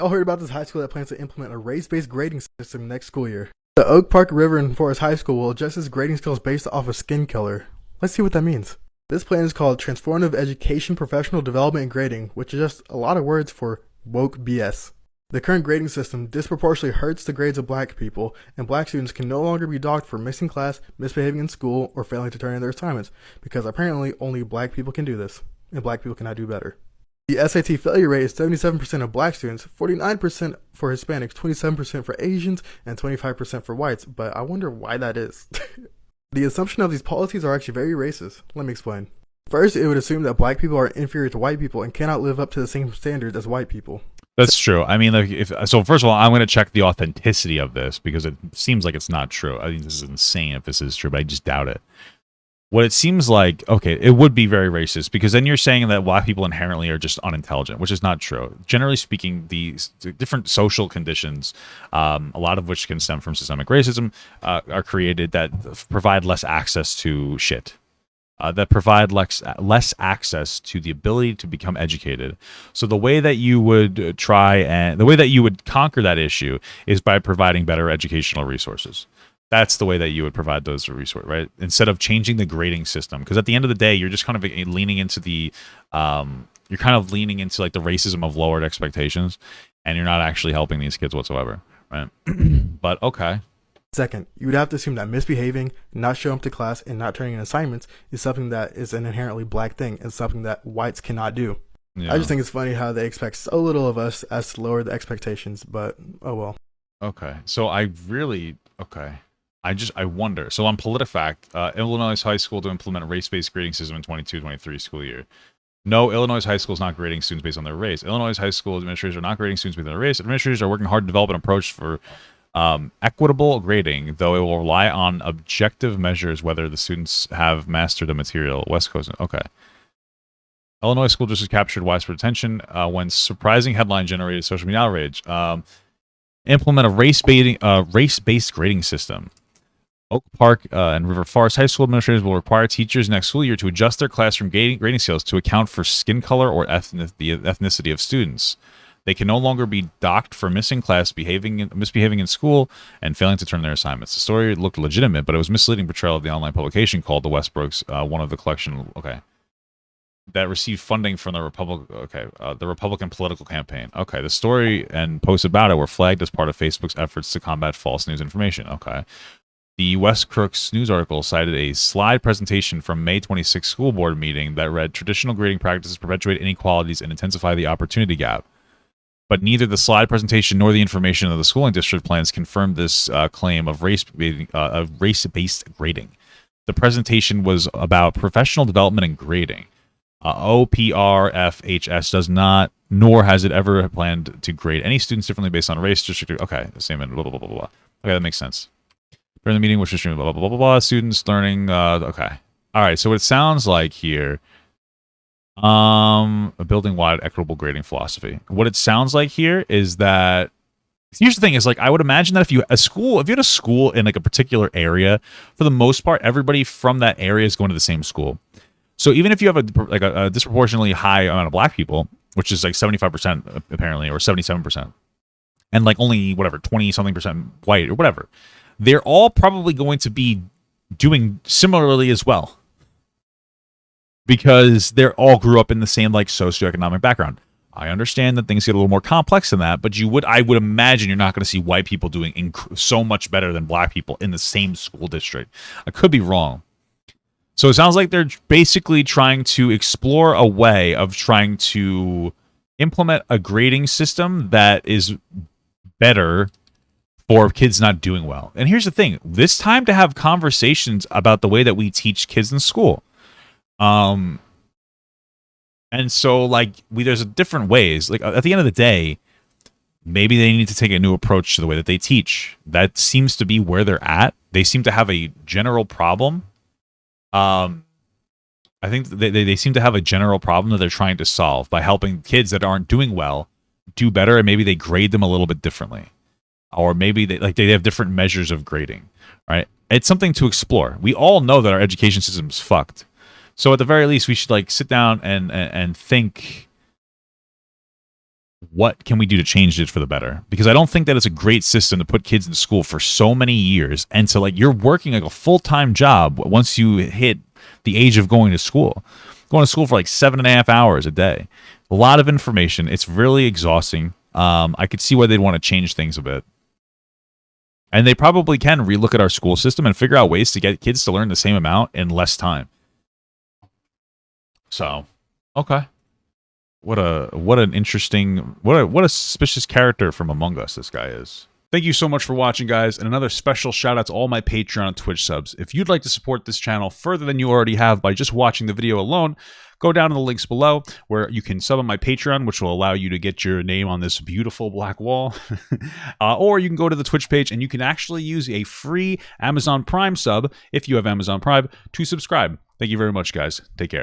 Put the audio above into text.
All heard about this high school that plans to implement a race-based grading system next school year. The Oak Park River and Forest High School will adjust its grading scales based off of skin color. Let's see what that means. This plan is called Transformative Education Professional Development and Grading, which is just a lot of words for woke BS. The current grading system disproportionately hurts the grades of black people, and black students can no longer be docked for missing class, misbehaving in school, or failing to turn in their assignments, because apparently only black people can do this, and black people cannot do better. The SAT failure rate is 77% of black students, 49% for Hispanics, 27% for Asians, and 25% for whites, but I wonder why that is. The assumption of these policies are actually very racist. Let me explain. First, it would assume that black people are inferior to white people and cannot live up to the same standards as white people. That's true. I mean, like, so first of all, I'm going to check the authenticity of this because it seems like it's not true. I think this is insane if this is true, but I just doubt it. What it seems like, okay, it would be very racist because then you're saying that black people inherently are just unintelligent, which is not true. Generally speaking, these different social conditions, a lot of which can stem from systemic racism, are created that provide less access to shit. That provide less access to the ability to become educated. So the way that you would the way that you would conquer that issue is by providing better educational resources. That's the way that you would provide those resources, right? Instead of changing the grading system, because at the end of the day, you're just kind of leaning into the, you're kind of leaning into like the racism of lowered expectations, and you're not actually helping these kids whatsoever, right? But okay. Second, you would have to assume that misbehaving, not showing up to class, and not turning in assignments is something that is an inherently black thing and something that whites cannot do. Yeah. I just think it's funny how they expect so little of us as to lower the expectations, but oh well. Okay, so I wonder. So on PolitiFact, Illinois high school to implement a race-based grading system in 22-23 school year. No, Illinois high school is not grading students based on their race. Illinois high school administrators are not grading students based on their race. Administrators are working hard to develop an approach for equitable grading, though it will rely on objective measures whether the students have mastered the material. West Coast, okay. Illinois school district captured widespread attention when surprising headline generated social media outrage. Implement a race-based grading system. Oak Park and River Forest High School administrators will require teachers next school year to adjust their classroom grading scales to account for skin color or the ethnicity of students. They can no longer be docked for missing class, misbehaving in school, and failing to turn their assignments. The story looked legitimate, but it was misleading portrayal of the online publication called The Westbrooks, one of the collection, that received funding from the Republican political campaign. Okay, the story and posts about it were flagged as part of Facebook's efforts to combat false news information. Okay. The West Crooks news article cited a slide presentation from May 26 school board meeting that read, traditional grading practices perpetuate inequalities and intensify the opportunity gap. But neither the slide presentation nor the information of the schooling district plans confirmed this claim of race-based grading. The presentation was about professional development and grading. OPRFHS does not, nor has it ever planned to grade any students differently based on race, district. Okay, the same, blah, blah, blah, blah, blah. Okay, that makes sense. During the meeting, which is blah, blah, blah, blah, blah, students learning, okay. All right, so what it sounds like here, a building-wide equitable grading philosophy. What it sounds like here is that, here's the thing, is like, I would imagine that if you had a school in like a particular area, for the most part, everybody from that area is going to the same school. So even if you have a disproportionately high amount of black people, which is like 75% apparently, or 77%, and like only, 20-something% white or whatever, they're all probably going to be doing similarly as well. Because they all grew up in the same like socioeconomic background. I understand that things get a little more complex than that, but I would imagine you're not going to see white people doing so much better than black people in the same school district. I could be wrong. So it sounds like they're basically trying to explore a way of trying to implement a grading system that is better for kids not doing well. And here's the thing. This time to have conversations about the way that we teach kids in school. And so like there's different ways, like at the end of the day, maybe they need to take a new approach to the way that they teach. That seems to be where they're at. They seem to have a general problem. I think they seem to have a general problem that they're trying to solve by helping kids that aren't doing well do better. And maybe they grade them a little bit differently, or maybe they have different measures of grading, right? It's something to explore. We all know that our education system is fucked. So at the very least, we should like sit down and think what can we do to change it for the better? Because I don't think that it's a great system to put kids in school for so many years, and so like you're working like a full-time job once you hit the age of going to school for like 7.5 hours a day. A lot of information. It's really exhausting. I could see why they'd want to change things a bit. And they probably can relook at our school system and figure out ways to get kids to learn the same amount in less time. So, okay. What a suspicious character from Among Us this guy is. Thank you so much for watching, guys, and another special shout out to all my Patreon and Twitch subs. If you'd like to support this channel further than you already have by just watching the video alone, go down to the links below where you can sub on my Patreon, which will allow you to get your name on this beautiful black wall. Or you can go to the Twitch page and you can actually use a free Amazon Prime sub, if you have Amazon Prime, to subscribe. Thank you very much, guys. Take care.